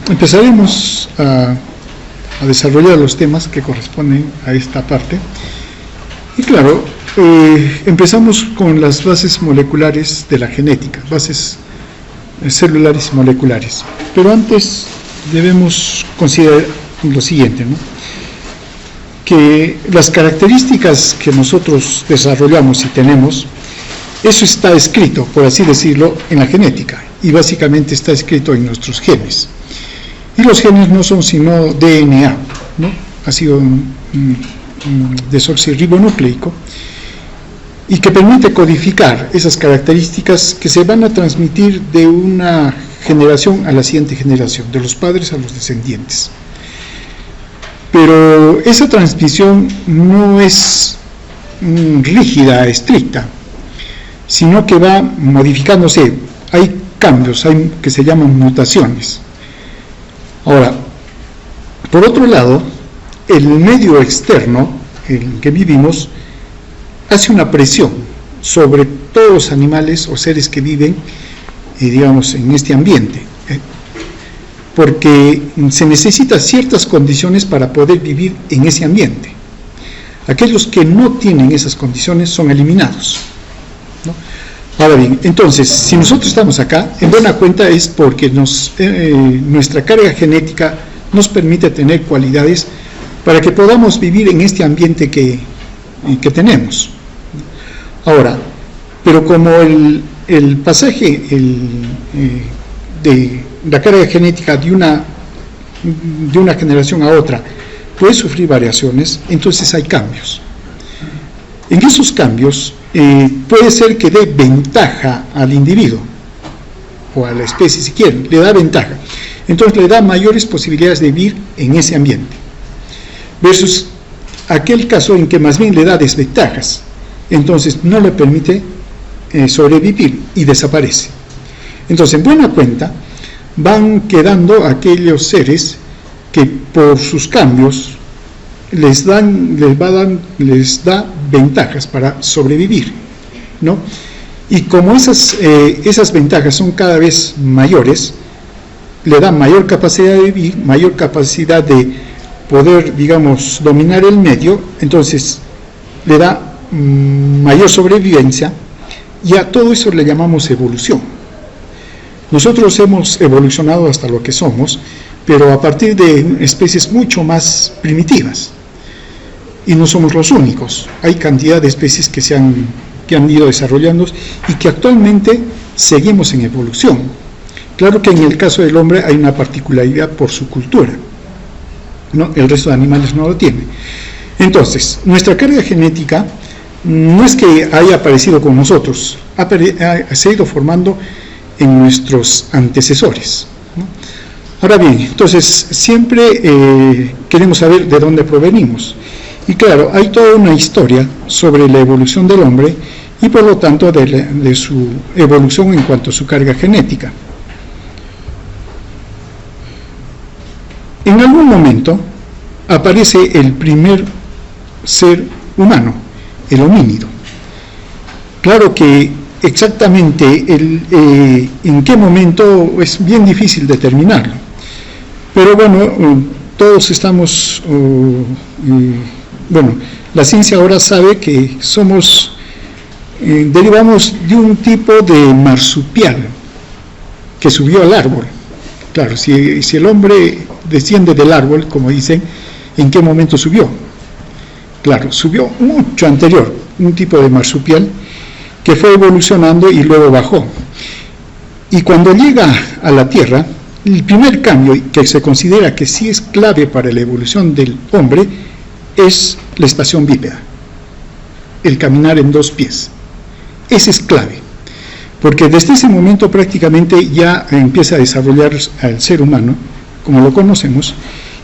Empezaremos a desarrollar los temas que corresponden a esta parte. Y claro, empezamos con las bases moleculares de la genética, bases celulares y moleculares. Pero antes debemos considerar lo siguiente, ¿no? Que las características que nosotros desarrollamos y tenemos, eso está escrito, por así decirlo, en la genética, y básicamente está escrito en nuestros genes. Y los genes no son sino DNA, ¿no? Ácido desoxirribonucleico, y que permite codificar esas características que se van a transmitir de una generación a la siguiente generación, de los padres a los descendientes. Pero esa transmisión no es rígida, estricta, sino que va modificándose. Hay cambios, que se llaman mutaciones. Ahora, por otro lado, el medio externo en el que vivimos hace una presión sobre todos los animales o seres que viven, digamos, en este ambiente, porque se necesitan ciertas condiciones para poder vivir en ese ambiente. Aquellos que no tienen esas condiciones son eliminados, ¿no? Ahora bien, entonces, si nosotros estamos acá, en buena cuenta es porque nuestra carga genética nos permite tener cualidades para que podamos vivir en este ambiente que tenemos. Ahora, pero como el pasaje de la carga genética de una generación a otra puede sufrir variaciones, entonces hay cambios. En esos cambios puede ser que dé ventaja al individuo o a la especie, si quieren, le da ventaja. Entonces le da mayores posibilidades de vivir en ese ambiente, versus aquel caso en que más bien le da desventajas, entonces no le permite sobrevivir y desaparece. Entonces, en buena cuenta, van quedando aquellos seres que por sus cambios les da ventajas para sobrevivir, ¿no? Y como esas ventajas son cada vez mayores, le da mayor capacidad de vivir, mayor capacidad de poder, digamos, dominar el medio, entonces le da mayor sobrevivencia, y a todo eso le llamamos evolución. Nosotros hemos evolucionado hasta lo que somos, pero a partir de especies mucho más primitivas, y no somos los únicos. Hay cantidad de especies que han ido desarrollando y que actualmente seguimos en evolución. Claro que en el caso del hombre hay una particularidad por su cultura, ¿no? El resto de animales no lo tiene. Entonces, nuestra carga genética no es que haya aparecido con nosotros, se ha ido formando en nuestros antecesores, ¿no? Ahora bien, entonces siempre queremos saber de dónde provenimos. Y claro, hay toda una historia sobre la evolución del hombre y por lo tanto de su evolución en cuanto a su carga genética. En algún momento aparece el primer ser humano, el homínido. Claro que exactamente en qué momento es bien difícil determinarlo, pero bueno, todos estamos, la ciencia ahora sabe que derivamos de un tipo de marsupial que subió al árbol. Claro, si el hombre desciende del árbol, como dicen, ¿en qué momento subió? Claro, subió mucho anterior, un tipo de marsupial que fue evolucionando y luego bajó. Y cuando llega a la Tierra, el primer cambio que se considera que sí es clave para la evolución del hombre es la estación bípeda, el caminar en dos pies. Ese es clave, porque desde ese momento prácticamente ya empieza a desarrollar al ser humano, como lo conocemos,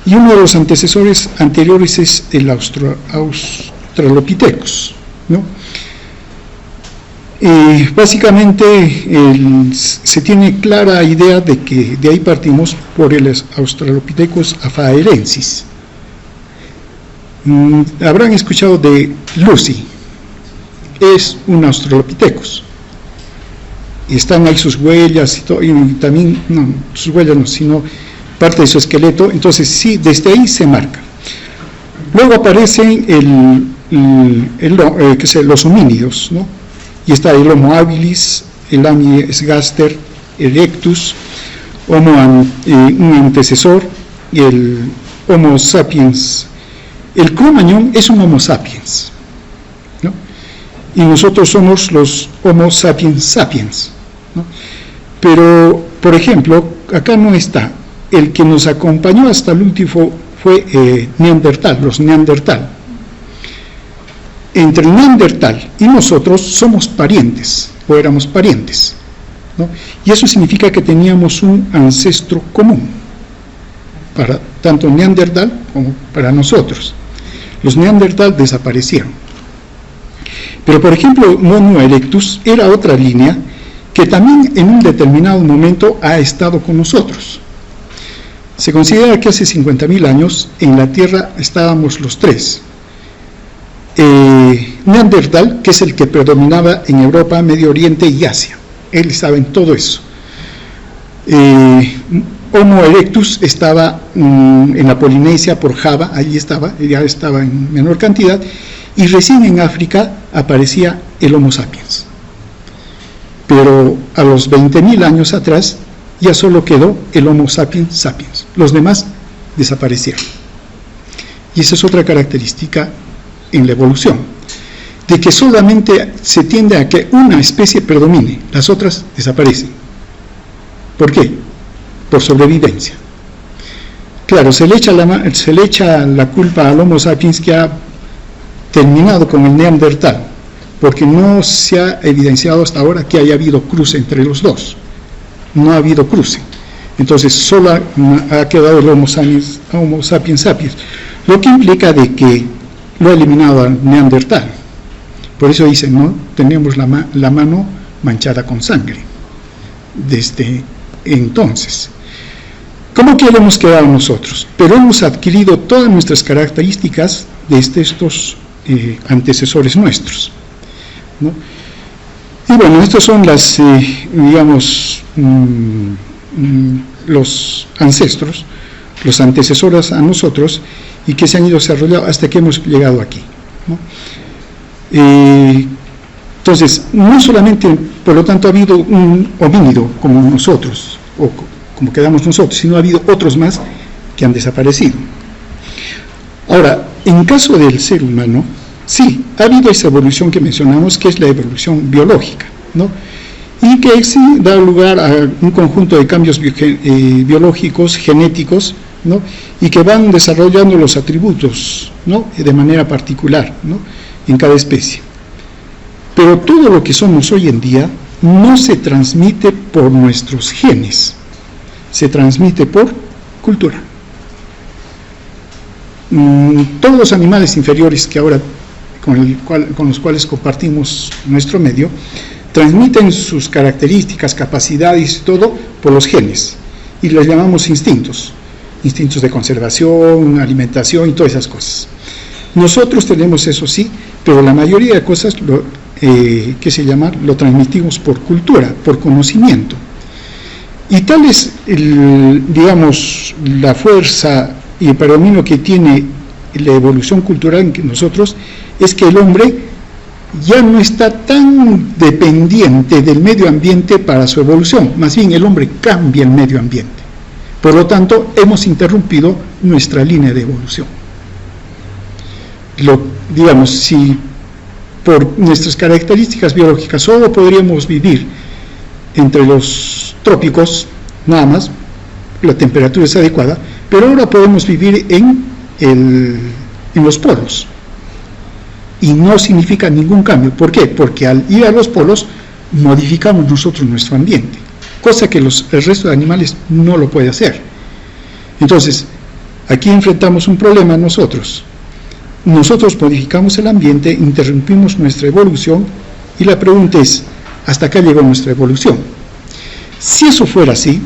y uno de los antecesores anteriores es el Australopithecus, ¿no? Básicamente se tiene clara idea de que de ahí partimos por el Australopithecus afarensis. Habrán escuchado de Lucy, es un Australopithecus. y están ahí sus huellas y todo, y también, no, sus huellas no, sino parte de su esqueleto. Entonces sí, desde ahí se marca. Luego aparecen los homínidos, ¿no? Y está el Homo habilis, el Amies gaster, erectus, un antecesor, y el Homo sapiens. El Cro-Magnon es un Homo sapiens, ¿no? Y nosotros somos los Homo sapiens sapiens, ¿no? Pero, por ejemplo, acá no está. El que nos acompañó hasta el último fue Neandertal, los Neandertal. Entre Neandertal y nosotros somos parientes, o éramos parientes, ¿no? Y eso significa que teníamos un ancestro común, para tanto Neandertal como para nosotros. Los Neandertal desaparecieron. Pero, por ejemplo, Homo erectus era otra línea que también en un determinado momento ha estado con nosotros. Se considera que hace 50.000 años en la Tierra estábamos los tres. Neandertal, que es el que predominaba en Europa, Medio Oriente y Asia. Él estaba en todo eso. Homo erectus estaba en la Polinesia, por Java, allí estaba, ya estaba en menor cantidad, y recién en África aparecía el Homo sapiens. Pero a los 20.000 años atrás ya solo quedó el Homo sapiens sapiens. Los demás desaparecieron. Y esa es otra característica en la evolución, de que solamente se tiende a que una especie predomine, las otras desaparecen. ¿Por qué? Por sobrevivencia. Claro, se le echa la culpa al Homo sapiens que ha terminado con el Neandertal, porque no se ha evidenciado hasta ahora que haya habido cruce entre los dos. No ha habido cruce. Entonces solo ha quedado el Homo sapiens sapiens, lo que implica de que lo ha eliminado al Neandertal. Por eso dicen, ¿no? Tenemos la mano manchada con sangre desde entonces. ¿Cómo que hemos quedado nosotros? Pero hemos adquirido todas nuestras características desde estos antecesores nuestros, ¿no? Y bueno, estos son las, digamos, los ancestros, los antecesores a nosotros, y que se han ido desarrollando hasta que hemos llegado aquí, ¿no? Entonces, no solamente, por lo tanto, ha habido un homínido como nosotros, o como quedamos nosotros, sino ha habido otros más que han desaparecido. Ahora, en caso del ser humano, sí, ha habido esa evolución que mencionamos, que es la evolución biológica, ¿no? Y que sí da lugar a un conjunto de cambios biológicos, genéticos, ¿no? Y que van desarrollando los atributos, ¿no? De manera particular, ¿no? En cada especie. Pero todo lo que somos hoy en día no se transmite por nuestros genes, se transmite por cultura. Todos los animales inferiores que ahora con los cuales compartimos nuestro medio transmiten sus características, capacidades y todo por los genes, y les llamamos instintos de conservación, alimentación y todas esas cosas. Nosotros tenemos eso sí, pero la mayoría de cosas lo transmitimos por cultura, por conocimiento. Y tal es, digamos, la fuerza y el predominio que tiene la evolución cultural en que nosotros, es que el hombre ya no está tan dependiente del medio ambiente para su evolución, más bien el hombre cambia el medio ambiente. Por lo tanto, hemos interrumpido nuestra línea de evolución. Digamos, si por nuestras características biológicas solo podríamos vivir entre los trópicos, nada más, la temperatura es adecuada, pero ahora podemos vivir en los polos. Y no significa ningún cambio. ¿Por qué? Porque al ir a los polos modificamos nosotros nuestro ambiente, cosa que el resto de animales no lo puede hacer. Entonces, aquí enfrentamos un problema nosotros. Nosotros modificamos el ambiente, interrumpimos nuestra evolución, y la pregunta es, ¿hasta acá llegó nuestra evolución? Si eso fuera así,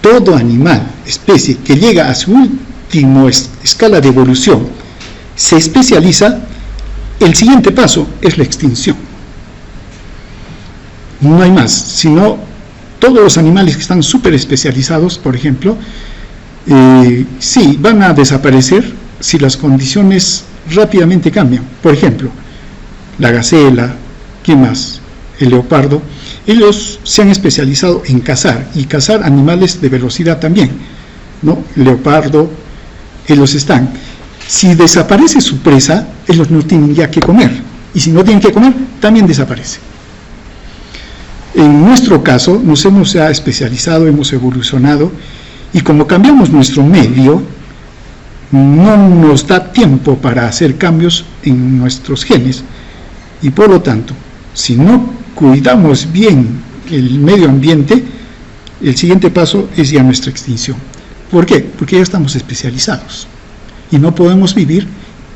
todo animal, especie que llega a su última escala de evolución, se especializa, el siguiente paso es la extinción. no hay más, sino todos los animales que están súper especializados, por ejemplo, sí, van a desaparecer si las condiciones rápidamente cambian. Por ejemplo, la gacela, ¿qué más? El leopardo. Ellos se han especializado en cazar, y cazar animales de velocidad también, ¿no? El leopardo, ellos están. Si desaparece su presa, ellos no tienen ya que comer, y si no tienen que comer, también desaparece. En nuestro caso, nos hemos ya especializado, hemos evolucionado, y como cambiamos nuestro medio, no nos da tiempo para hacer cambios en nuestros genes, y por lo tanto, si no cuidamos bien el medio ambiente, el siguiente paso es ya nuestra extinción. ¿Por qué? Porque ya estamos especializados y no podemos vivir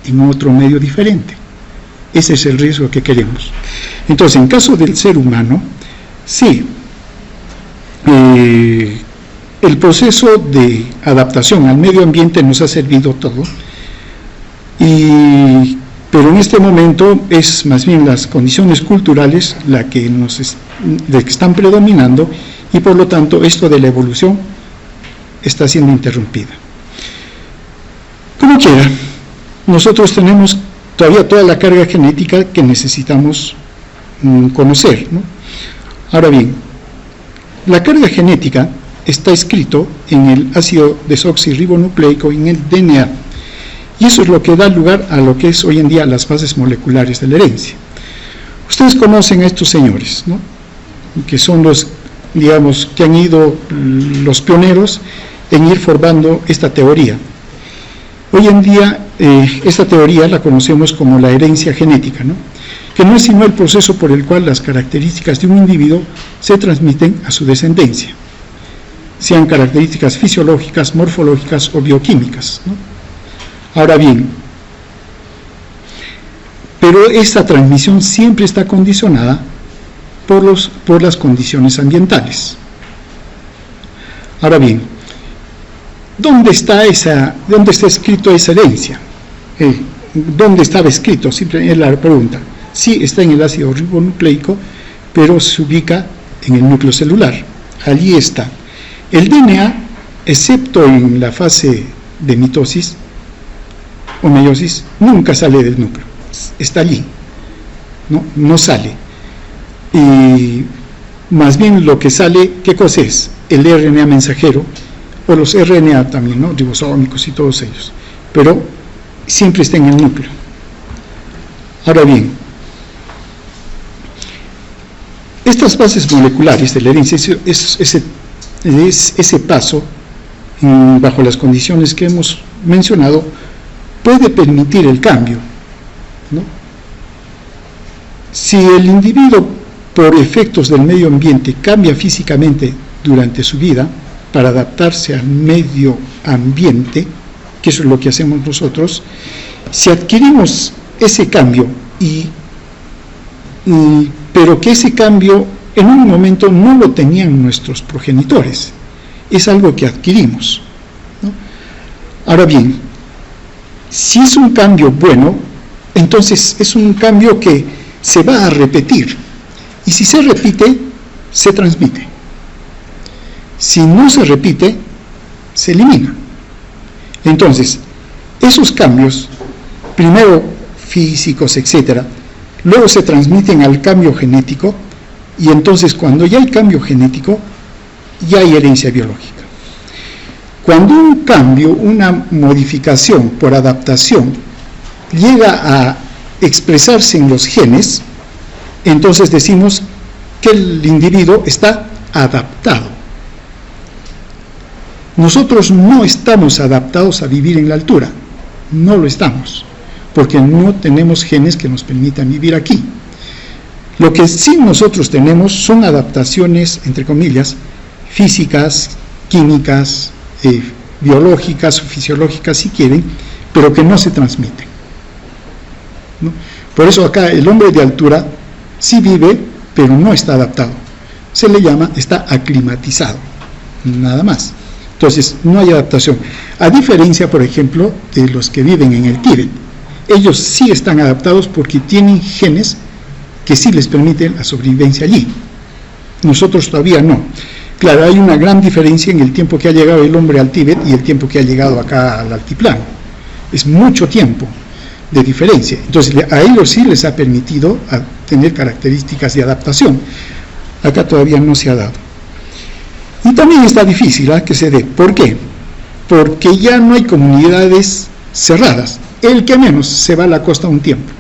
en otro medio diferente. Ese es el riesgo que queremos. Entonces, en caso del ser humano, sí, el proceso de adaptación al medio ambiente nos ha servido todo, pero en este momento es más bien las condiciones culturales las que están predominando, y por lo tanto esto de la evolución está siendo interrumpida. Como quiera, nosotros tenemos todavía toda la carga genética que necesitamos conocer, ¿no? Ahora bien, la carga genética está escrito en el ácido desoxirribonucleico, en el DNA, y eso es lo que da lugar a lo que es hoy en día las bases moleculares de la herencia. Ustedes conocen a estos señores, ¿no? Que son los, digamos, que han ido los pioneros en ir formando esta teoría. Hoy en día esta teoría la conocemos como la herencia genética, ¿no? Que no es sino el proceso por el cual las características de un individuo se transmiten a su descendencia, sean características fisiológicas, morfológicas o bioquímicas, ¿no? Ahora bien, pero esta transmisión siempre está condicionada por las condiciones ambientales. Ahora bien, ¿dónde está escrito esa herencia? ¿Dónde estaba escrito? Siempre es la pregunta. Sí, está en el ácido ribonucleico, pero se ubica en el núcleo celular. Allí está. El DNA, excepto en la fase de mitosis o meiosis, nunca sale del núcleo. Está allí, no sale. Y más bien lo que sale, ¿qué cosa es? El RNA mensajero, o los RNA también, ¿no? Ribosómicos y todos ellos. Pero siempre está en el núcleo. Ahora bien, estas bases moleculares de la herencia es ese paso, bajo las condiciones que hemos mencionado, puede permitir el cambio, ¿no? Si el individuo, por efectos del medio ambiente, cambia físicamente durante su vida para adaptarse al medio ambiente, que eso es lo que hacemos nosotros, si adquirimos ese cambio, pero que ese cambio en un momento no lo tenían nuestros progenitores, es algo que adquirimos, ¿no? Ahora bien, si es un cambio bueno, entonces es un cambio que se va a repetir, y si se repite, se transmite. Si no se repite, se elimina. Entonces, esos cambios, primero físicos, etcétera, luego se transmiten al cambio genético, y entonces cuando ya hay cambio genético, ya hay herencia biológica. Cuando un cambio, una modificación por adaptación, llega a expresarse en los genes, entonces decimos que el individuo está adaptado. Nosotros no estamos adaptados a vivir en la altura, no lo estamos, porque no tenemos genes que nos permitan vivir aquí. Lo que sí nosotros tenemos son adaptaciones, entre comillas, físicas, químicas, biológicas o fisiológicas si quieren, pero que no se transmiten, ¿no? Por eso acá el hombre de altura sí vive, pero no está adaptado. Se le llama, está aclimatizado, nada más. Entonces no hay adaptación. A diferencia, por ejemplo, de los que viven en el Tíbet. Ellos sí están adaptados porque tienen genes que sí les permiten la sobrevivencia allí. nosotros todavía no. Claro, hay una gran diferencia en el tiempo que ha llegado el hombre al Tíbet y el tiempo que ha llegado acá al altiplano. Es mucho tiempo de diferencia. Entonces, a ellos sí les ha permitido tener características de adaptación. Acá todavía no se ha dado. Y también está difícil que se dé. ¿Por qué? Porque ya no hay comunidades cerradas. El que menos se va a la costa un tiempo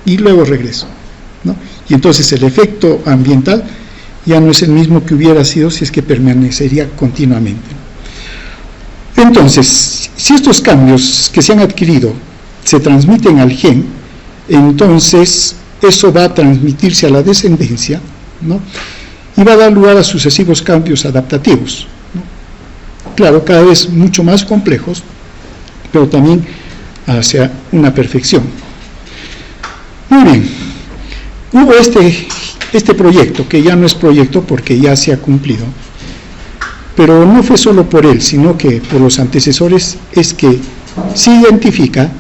y luego regresa, ¿no? Y entonces el efecto ambiental ya no es el mismo que hubiera sido si es que permanecería continuamente. Entonces, si estos cambios que se han adquirido se transmiten al gen, entonces eso va a transmitirse a la descendencia, ¿no? Y va a dar lugar a sucesivos cambios adaptativos, ¿no? Claro, cada vez mucho más complejos, pero también hacia una perfección. Muy bien, hubo este proyecto, que ya no es proyecto porque ya se ha cumplido, pero no fue solo por él, sino que por los antecesores, es que se identifica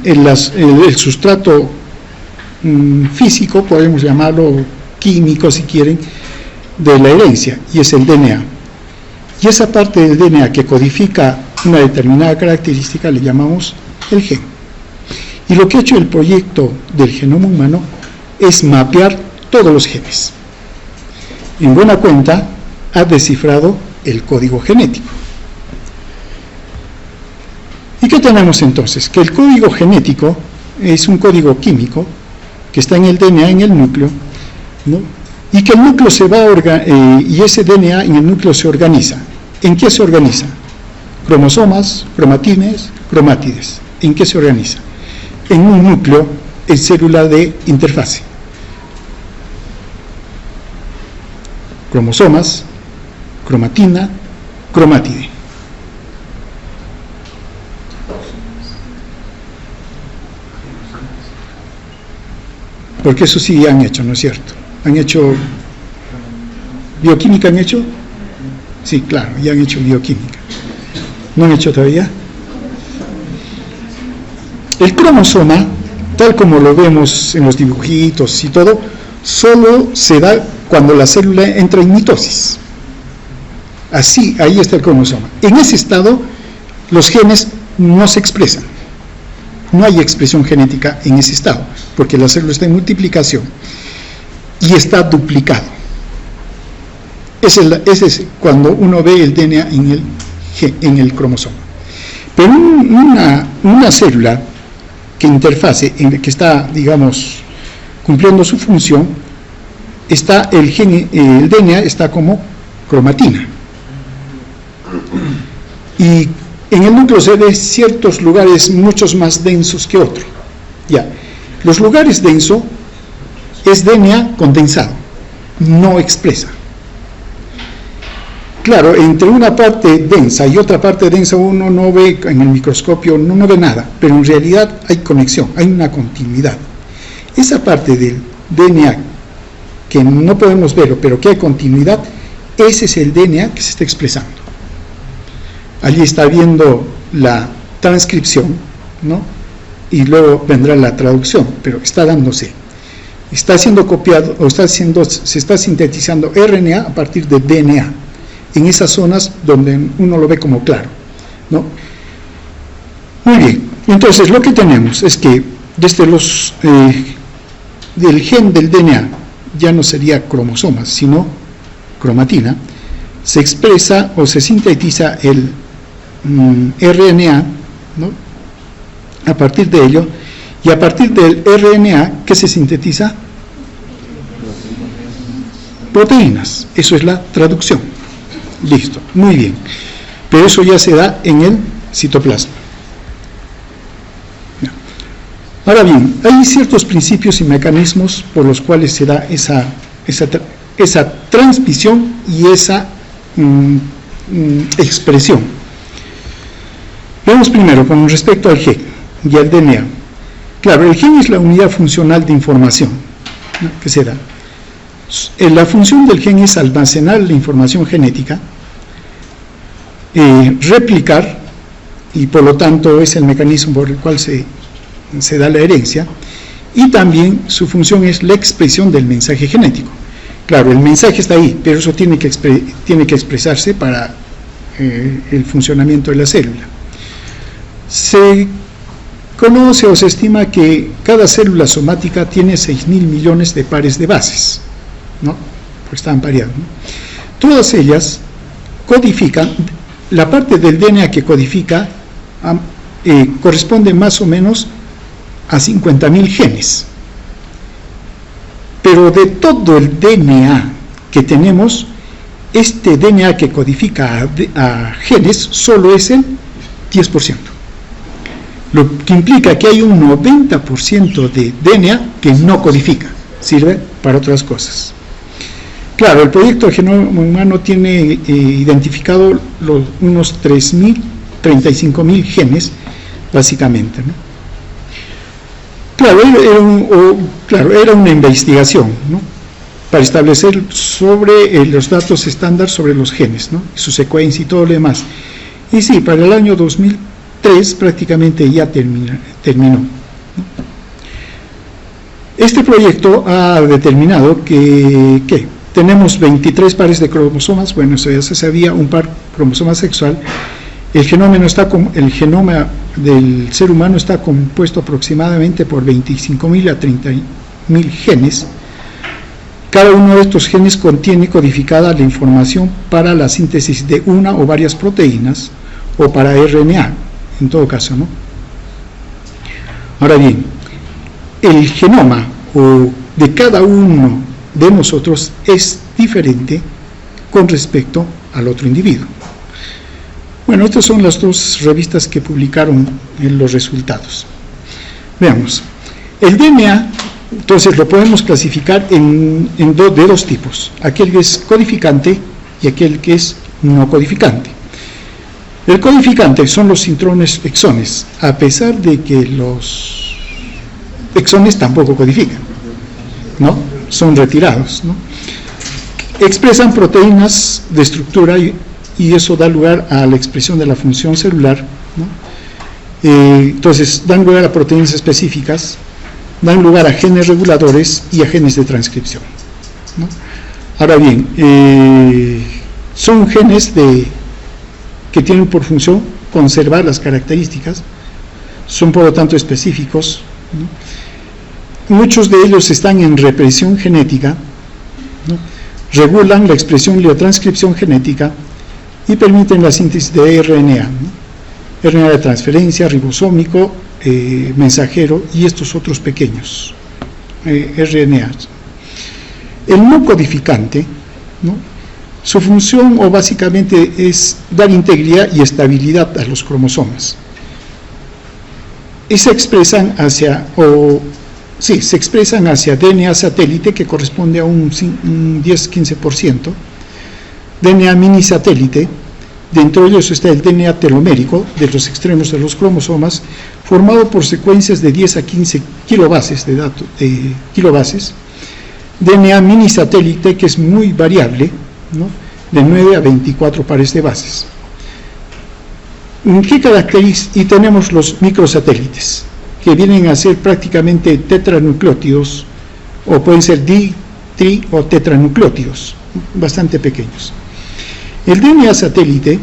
el sustrato físico, podemos llamarlo químico si quieren, de la herencia, y es el DNA. Y esa parte del DNA que codifica una determinada característica le llamamos el gen. Y lo que ha hecho el proyecto del genoma humano es mapear todos los genes. En buena cuenta, ha descifrado el código genético. ¿Y qué tenemos entonces? Que el código genético es un código químico que está en el DNA, en el núcleo, ¿no? Y que el núcleo y ese DNA en el núcleo se organiza. ¿En qué se organiza? Cromosomas, cromatines, cromátides. ¿En qué se organiza? En un núcleo, en célula de interfase. Cromosomas, cromatina, cromátide. Porque eso sí han hecho, ¿no es cierto? ¿Han hecho bioquímica? ¿Han hecho? Sí, claro, ya han hecho bioquímica. ¿No han hecho todavía? El cromosoma, tal como lo vemos en los dibujitos y todo, solo se da cuando la célula entra en mitosis. Así, ahí está el cromosoma. En ese estado, los genes no se expresan. No hay expresión genética en ese estado, porque la célula está en multiplicación y está duplicado. Ese es cuando uno ve el DNA en el cromosoma. Pero una célula que interfase, que está, digamos, cumpliendo su función, está el DNA está como cromatina. Y en el núcleo se ve ciertos lugares muchos más densos que otros. Ya, los lugares densos es DNA condensado, no expresa. Claro, entre una parte densa y otra parte densa uno no ve en el microscopio, no ve nada, pero en realidad hay conexión, hay una continuidad. Esa parte del DNA que no podemos verlo, pero que hay continuidad, ese es el DNA que se está expresando. Allí está viendo la transcripción, ¿no? Y luego vendrá la traducción, pero está dándose. Está siendo copiado, o se está sintetizando RNA a partir de DNA, en esas zonas donde uno lo ve como claro, ¿no? Muy bien, entonces lo que tenemos es que desde del gen del DNA, ya no sería cromosomas, sino cromatina, se expresa o se sintetiza el RNA, ¿no? A partir de ello, y a partir del RNA, ¿qué se sintetiza? Proteínas. Eso es la traducción. Listo, muy bien. Pero eso ya se da en el citoplasma. Ahora bien, hay ciertos principios y mecanismos por los cuales se da esa transmisión y esa expresión. Veamos primero con respecto al gen y al DNA. Claro, el gen es la unidad funcional de información, ¿no?, que se da. La función del gen es almacenar la información genética, replicar, y por lo tanto es el mecanismo por el cual se da la herencia, y también su función es la expresión del mensaje genético. Claro, el mensaje está ahí, pero eso tiene que expresarse para el funcionamiento de la célula. Se conoce o se estima que cada célula somática tiene 6.000 millones de pares de bases, ¿no? Pues están pareados, ¿no? Todas ellas codifican, la parte del DNA que codifica corresponde más o menos a 50.000 genes. Pero de todo el DNA que tenemos, este DNA que codifica a genes solo es el 10%. Lo que implica que hay un 90% de DNA que no codifica, sirve para otras cosas. Claro, el proyecto del genoma humano tiene identificado unos 35.000 genes, básicamente, ¿no? Claro, era una investigación, ¿no?, para establecer sobre los datos estándar sobre los genes, ¿no?, su secuencia y todo lo demás. Y sí, para el año 2003 prácticamente ya terminó, ¿no? Este proyecto ha determinado que tenemos 23 pares de cromosomas. Bueno, eso ya se sabía, un par cromosoma sexual. El genoma del ser humano está compuesto aproximadamente por 25.000 a 30.000 genes. Cada uno de estos genes contiene codificada la información para la síntesis de una o varias proteínas, o para RNA, en todo caso, ¿no? Ahora bien, el genoma de cada uno de nosotros es diferente con respecto al otro individuo. Bueno, estas son las dos revistas que publicaron los resultados. Veamos. El DNA, entonces, lo podemos clasificar de dos tipos: aquel que es codificante y aquel que es no codificante. El codificante son los intrones exones, a pesar de que los exones tampoco codifican, ¿no? Son retirados, ¿no? Expresan proteínas de estructura y eso da lugar a la expresión de la función celular, ¿no? Entonces, dan lugar a proteínas específicas, dan lugar a genes reguladores y a genes de transcripción, ¿no? Ahora bien, son genes que tienen por función conservar las características, son por lo tanto específicos, ¿no? Muchos de ellos están en represión genética, ¿no? Regulan la expresión y la transcripción genética y permiten la síntesis de RNA, ¿no? RNA de transferencia, ribosómico, mensajero y estos otros pequeños RNA. El no codificante, ¿no?, su función básicamente es dar integridad y estabilidad a los cromosomas. Y se expresan hacia DNA satélite, que corresponde a un 10-15%, DNA mini satélite. Dentro de ellos está el DNA telomérico de los extremos de los cromosomas, formado por secuencias de 10 a 15 kilobases de datos, DNA mini satélite, que es muy variable, ¿no?, de 9 a 24 pares de bases. ¿Qué caracteriza? Y tenemos los microsatélites, que vienen a ser prácticamente tetranucleótidos, o pueden ser tri o tetranucleótidos, bastante pequeños. El DNA satélite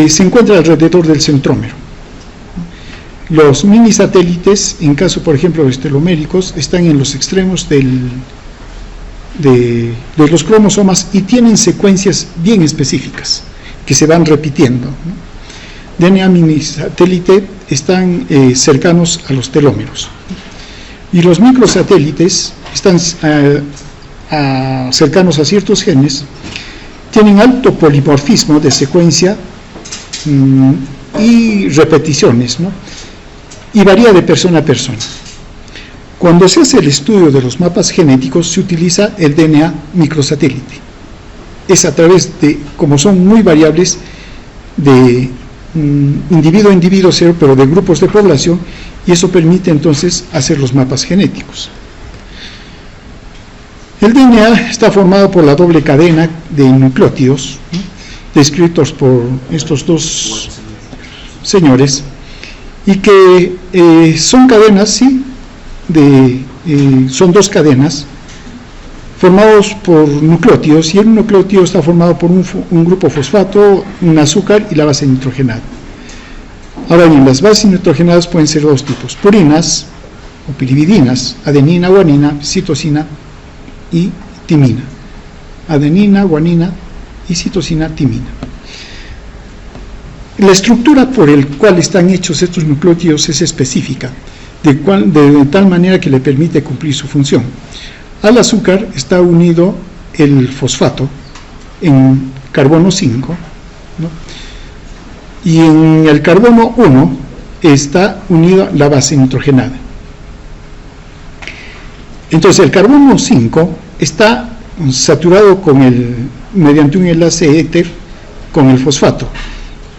se encuentra alrededor del centrómero. Los mini satélites, en caso por ejemplo de los teloméricos, están en los extremos de los cromosomas y tienen secuencias bien específicas que se van repitiendo, ¿no? DNA mini satélite están cercanos a los telómeros, y los microsatélites están cercanos a ciertos genes, tienen alto polimorfismo de secuencia y repeticiones, ¿no?, y varía de persona a persona. Cuando se hace el estudio de los mapas genéticos, se utiliza el DNA microsatélite. Es a través de, como son muy variables, de individuo a individuo, pero de grupos de población, y eso permite entonces hacer los mapas genéticos. El DNA está formado por la doble cadena de nucleótidos, ¿no?, descritos por estos dos señores, y que son cadenas, sí, son dos cadenas formados por nucleótidos, y el nucleótido está formado por un grupo fosfato, un azúcar y la base nitrogenada. Ahora bien, las bases nitrogenadas pueden ser dos tipos: purinas o piridinas, adenina, guanina, citosina y timina. Adenina, guanina y citosina, timina. La estructura por el cual están hechos estos nucleótidos es específica, de tal manera que le permite cumplir su función. Al azúcar está unido el fosfato en carbono 5, ¿no? Y en el carbono 1 está unida la base nitrogenada. Entonces el carbono 5 está saturado mediante un enlace éter con el fosfato,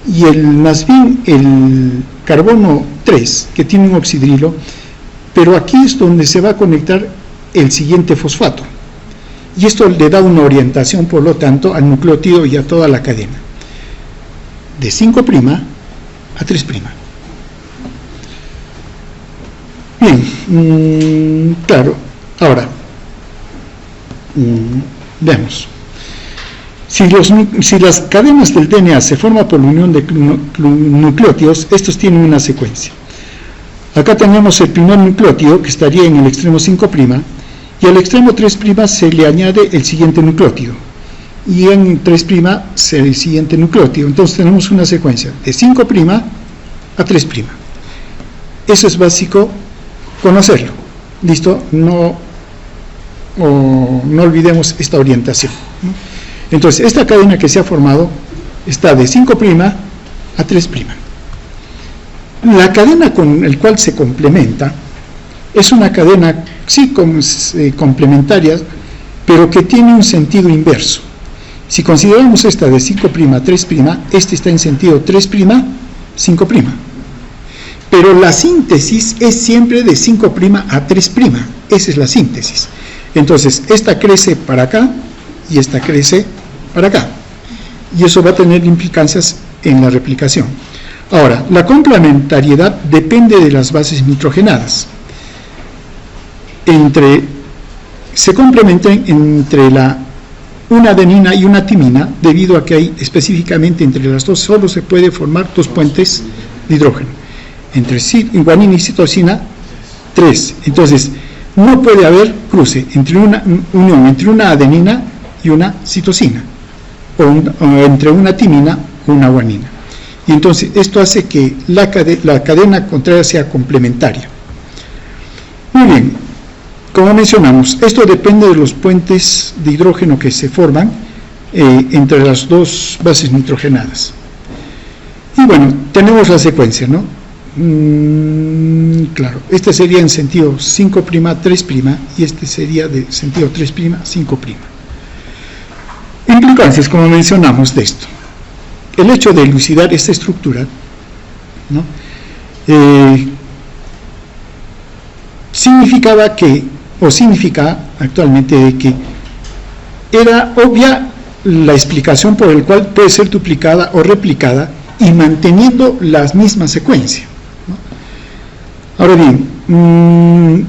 y más bien el carbono 3, que tiene un oxidrilo, pero aquí es donde se va a conectar el siguiente fosfato, y esto le da una orientación, por lo tanto, al nucleótido y a toda la cadena, de 5' a 3'. Bien, claro, ahora veamos. Si las cadenas del DNA se forman por la unión de nucleótidos, estos tienen una secuencia. Acá tenemos el primer nucleótido, que estaría en el extremo 5', y al extremo 3' se le añade el siguiente nucleótido, y en 3' el siguiente nucleótido. Entonces tenemos una secuencia de 5' a 3'. Eso es básico conocerlo. ¿Listo? No olvidemos esta orientación, ¿no? Entonces, esta cadena que se ha formado está de 5' a 3'. La cadena con la cual se complementa es una cadena, sí, complementaria, pero que tiene un sentido inverso. Si consideramos esta de 5' a 3', este está en sentido 3', 5'. Pero la síntesis es siempre de 5' a 3'. Esa es la síntesis. Entonces, esta crece para acá y esta crece para acá. Y eso va a tener implicancias en la replicación. Ahora, la complementariedad depende de las bases nitrogenadas. Se complementan entre una adenina y una timina, debido a que hay específicamente entre las dos solo se puede formar 2 puentes de hidrógeno. Entre guanina y citosina, 3. Entonces, no puede haber cruce entre una unión entre una adenina y una citosina, o entre una timina y una guanina. Y entonces esto hace que la cadena contraria sea complementaria. Muy bien, como mencionamos, esto depende de los puentes de hidrógeno que se forman entre las dos bases nitrogenadas. Y bueno, tenemos la secuencia, ¿no? Claro, este sería en sentido 5', 3', y este sería de sentido 3', 5'. Implicancias, como mencionamos, de esto. El hecho de elucidar esta estructura, ¿no? Significa actualmente que era obvia la explicación por el cual puede ser duplicada o replicada y manteniendo la misma secuencia, ¿no? Ahora bien,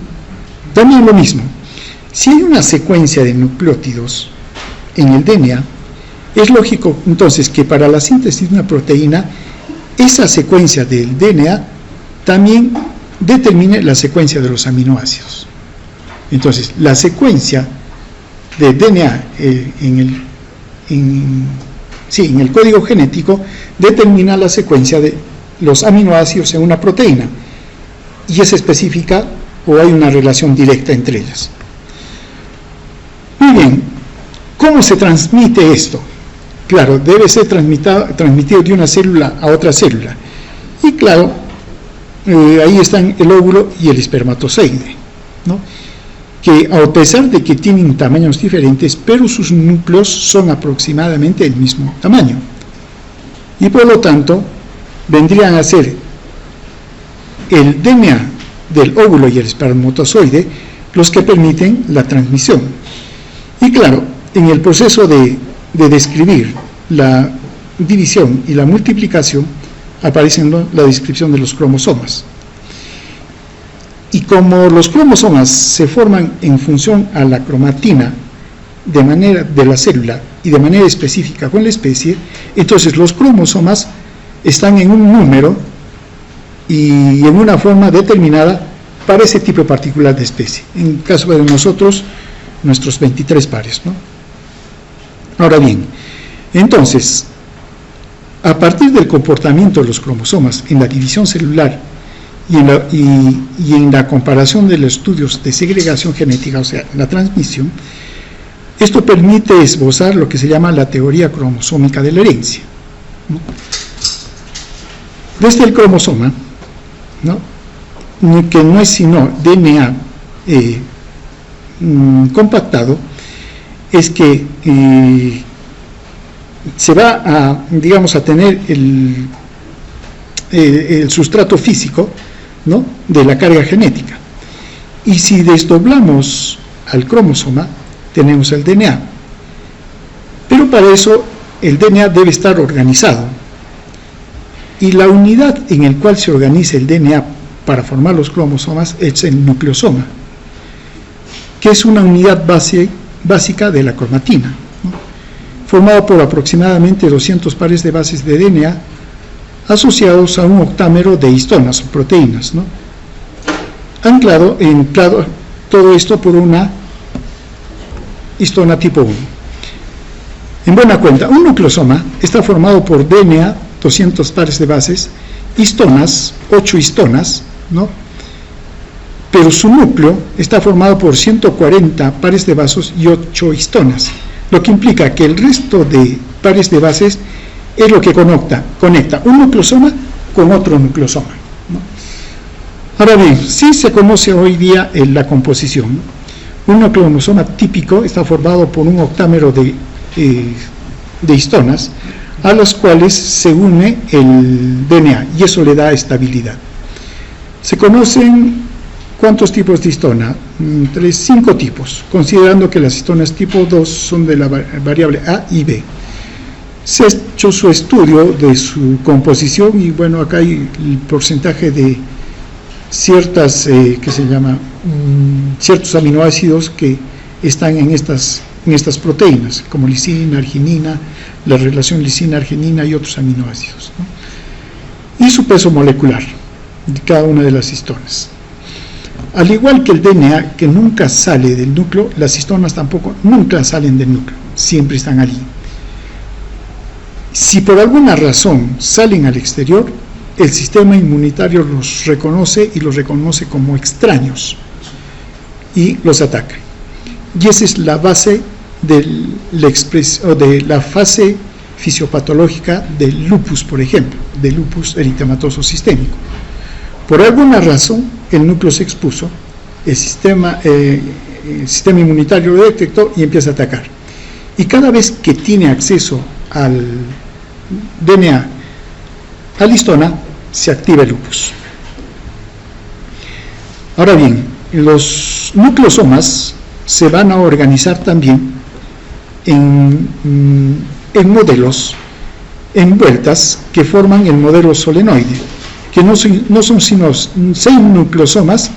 también lo mismo. Si hay una secuencia de nucleótidos en el DNA, es lógico entonces que para la síntesis de una proteína, esa secuencia del DNA también determine la secuencia de los aminoácidos. Entonces, la secuencia de DNA en el código genético determina la secuencia de los aminoácidos en una proteína, y es específica o hay una relación directa entre ellas. Muy bien, ¿cómo se transmite esto? Claro, debe ser transmitido de una célula a otra célula. Y claro, ahí están el óvulo y el espermatozoide, ¿no? Que a pesar de que tienen tamaños diferentes, pero sus núcleos son aproximadamente el mismo tamaño. Y por lo tanto, vendrían a ser el DNA del óvulo y el espermatozoide los que permiten la transmisión. Y claro, en el proceso de describir la división y la multiplicación, aparecen la descripción de los cromosomas. Y como los cromosomas se forman en función a la cromatina de la célula y de manera específica con la especie, entonces los cromosomas están en un número y en una forma determinada para ese tipo particular de especie. En el caso de nosotros, nuestros 23 pares, ¿no? Ahora bien, entonces, a partir del comportamiento de los cromosomas en la división celular y en la comparación de los estudios de segregación genética, o sea, la transmisión, esto permite esbozar lo que se llama la teoría cromosómica de la herencia, ¿no? Desde el cromosoma, ¿no?, que no es sino DNA compactado, es que se va a, digamos, a tener el sustrato físico, ¿no?, de la carga genética. Y si desdoblamos al cromosoma, tenemos el DNA. Pero para eso el DNA debe estar organizado. Y la unidad en la cual se organiza el DNA para formar los cromosomas es el nucleosoma, que es una unidad básica de la cromatina, ¿no?, formado por aproximadamente 200 pares de bases de DNA asociados a un octámero de histonas o proteínas, ¿no?, anclado todo esto por una histona tipo 1. En buena cuenta, un nucleosoma está formado por DNA, 200 pares de bases, histonas, 8 histonas, ¿no?, pero su núcleo está formado por 140 pares de bases y 8 histonas, lo que implica que el resto de pares de bases es lo que conecta un nucleosoma con otro nucleosoma, ¿no? Ahora bien, sí se conoce hoy día la composición, ¿no? Un nucleosoma típico está formado por un octámero de histonas a las cuales se une el DNA y eso le da estabilidad. Se conocen ¿cuántos tipos de histona? 5 tipos, considerando que las histonas tipo 2 son de la variable A y B. Se ha hecho su estudio de su composición y bueno, acá hay el porcentaje de ciertas, ciertos aminoácidos que están en estas proteínas, como lisina, arginina, la relación lisina-arginina y otros aminoácidos, ¿no?, y su peso molecular de cada una de las histonas. Al igual que el DNA, que nunca sale del núcleo, las histonas tampoco nunca salen del núcleo, siempre están allí. Si por alguna razón salen al exterior, el sistema inmunitario los reconoce y los reconoce como extraños y los ataca. Y esa es la base de la fase fisiopatológica del lupus, por ejemplo, del lupus eritematoso sistémico. Por alguna razón, el núcleo se expuso, el sistema inmunitario lo detectó y empieza a atacar. Y cada vez que tiene acceso al DNA, a la histona, se activa el lupus. Ahora bien, los nucleosomas se van a organizar también en modelos, en vueltas que forman el modelo solenoide, que no son sino 6 nucleosomas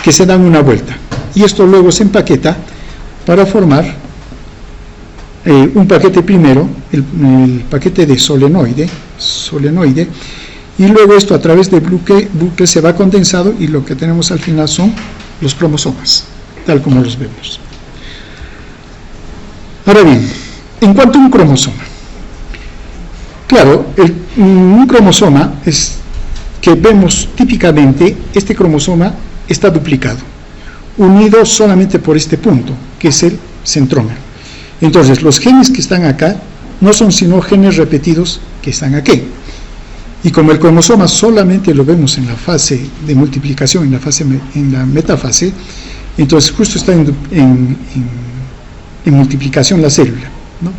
que se dan una vuelta. Y esto luego se empaqueta para formar un paquete primero, el paquete de solenoide, y luego esto a través de bucle se va condensado y lo que tenemos al final son los cromosomas, tal como los vemos. Ahora bien, en cuanto a un cromosoma, claro, un cromosoma es que vemos típicamente, este cromosoma está duplicado, unido solamente por este punto, que es el centrómero. Entonces, los genes que están acá no son sino genes repetidos que están aquí. Y como el cromosoma solamente lo vemos en la fase de multiplicación, en la metafase, entonces justo está en multiplicación la célula, ¿no?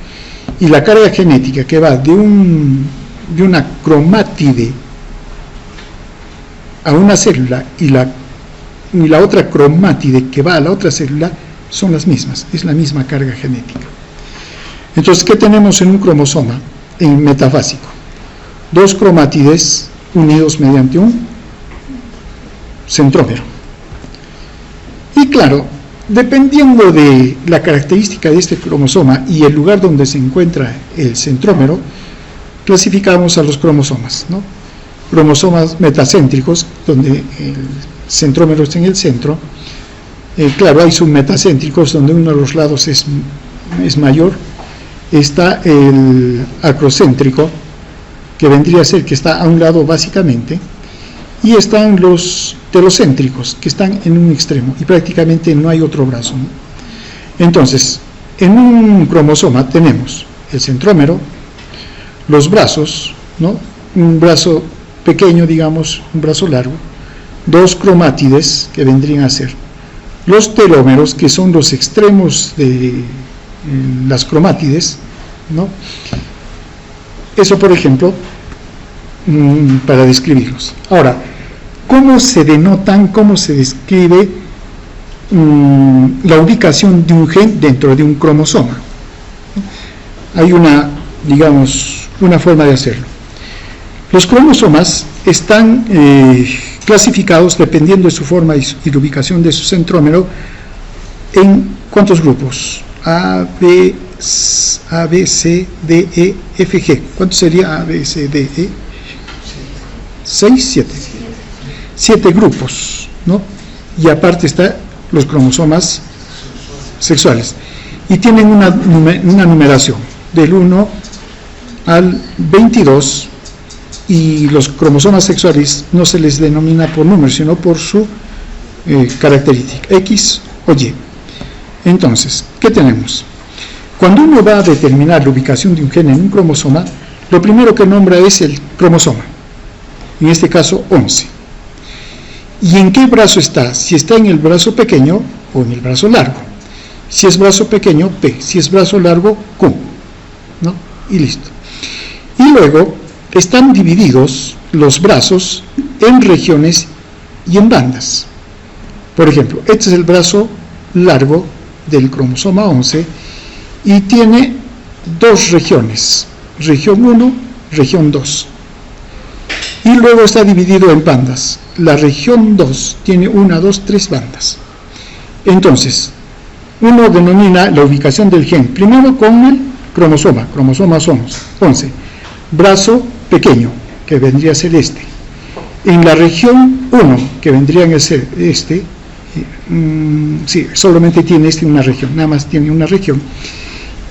Y la carga genética que va de una cromátide a una célula y la otra cromátide que va a la otra célula son las mismas, es la misma carga genética. Entonces, ¿qué tenemos en un cromosoma en metafásico? 2 cromátides unidos mediante un centrómero. Y claro, dependiendo de la característica de este cromosoma y el lugar donde se encuentra el centrómero, clasificamos a los cromosomas, ¿no? Cromosomas metacéntricos, donde el centrómero está en el centro. Claro, hay submetacéntricos, donde uno de los lados es mayor. Está el acrocéntrico, que vendría a ser que está a un lado básicamente, y están los telocéntricos, que están en un extremo, y prácticamente no hay otro brazo, ¿no? Entonces, en un cromosoma tenemos el centrómero, los brazos, ¿no? Un brazo pequeño, digamos, un brazo largo, dos cromátides, que vendrían a ser los telómeros, que son los extremos de las cromátides, ¿no? Eso, por ejemplo, para describirlos. Ahora, ¿cómo se denotan, cómo se describe la ubicación de un gen dentro de un cromosoma? Hay una, digamos, una forma de hacerlo. Los cromosomas están clasificados, dependiendo de su forma y la ubicación de su centrómero, en ¿cuántos grupos? A, B, C, D, E, F, G. ¿Cuánto sería A, B, C, D, E? 6, 7. 7 grupos, ¿no? Y aparte están los cromosomas sexuales. Y tienen una numeración del 1 al 22, y los cromosomas sexuales no se les denomina por número, sino por su característica, X o Y. Entonces, ¿qué tenemos? Cuando uno va a determinar la ubicación de un gen en un cromosoma, lo primero que nombra es el cromosoma, en este caso 11. ¿Y en qué brazo está? Si está en el brazo pequeño o en el brazo largo. Si es brazo pequeño, P. Si es brazo largo, Q, ¿no? Y listo. Y luego están divididos los brazos en regiones y en bandas. Por ejemplo, este es el brazo largo del cromosoma 11 y tiene dos regiones, región 1, región 2. Y luego está dividido en bandas. La región 2 tiene 1, 2, 3 bandas. Entonces, uno denomina la ubicación del gen primero con el cromosoma 11, brazo pequeño, que vendría a ser este. En la región 1, que vendría a ser este, sí, solamente tiene una región, nada más tiene una región.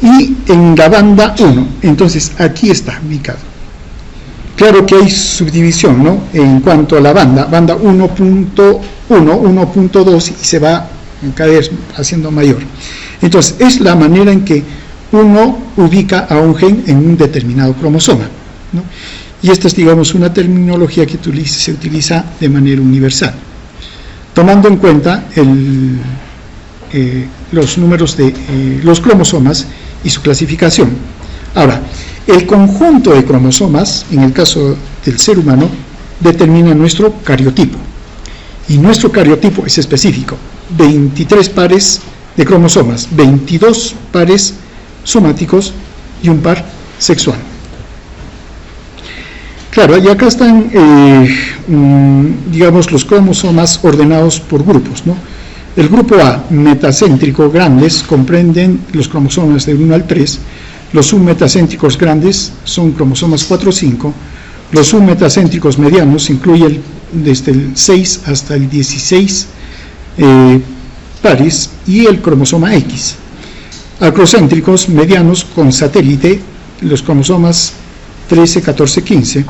Y en la banda 1, entonces aquí está ubicado. Claro que hay subdivisión, ¿no? En cuanto a la banda 1.1, 1.2, y se va cada vez haciendo mayor. Entonces, es la manera en que uno ubica a un gen en un determinado cromosoma, ¿no? Y esta es, digamos, una terminología que se utiliza de manera universal, tomando en cuenta los números de los cromosomas y su clasificación. Ahora, el conjunto de cromosomas, en el caso del ser humano, determina nuestro cariotipo. Y nuestro cariotipo es específico: 23 pares de cromosomas, 22 pares somáticos y un par sexual. Claro, y acá están, digamos, los cromosomas ordenados por grupos, ¿no? El grupo A, metacéntrico, grandes, comprenden los cromosomas del 1 al 3. Los submetacéntricos grandes son cromosomas 4 o 5. Los submetacéntricos medianos incluyen desde el 6 hasta el 16 pares, y el cromosoma X. Acrocéntricos medianos con satélite, los cromosomas 13, 14, 15.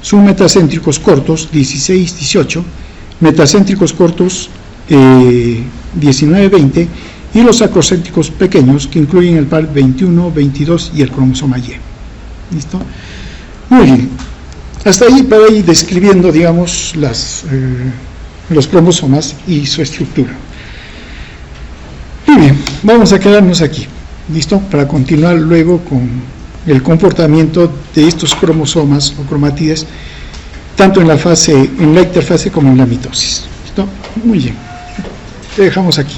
Submetacéntricos cortos, 16, 18. Metacéntricos cortos, 19, 20. Y los acrocéntricos pequeños, que incluyen el par 21, 22 y el cromosoma Y. ¿Listo? Muy bien. Hasta ahí, para ir describiendo, digamos, los cromosomas y su estructura. Muy bien, vamos a quedarnos aquí. ¿Listo? Para continuar luego con el comportamiento de estos cromosomas o cromátides, tanto en la interfase como en la mitosis. ¿Listo? Muy bien. Te dejamos aquí.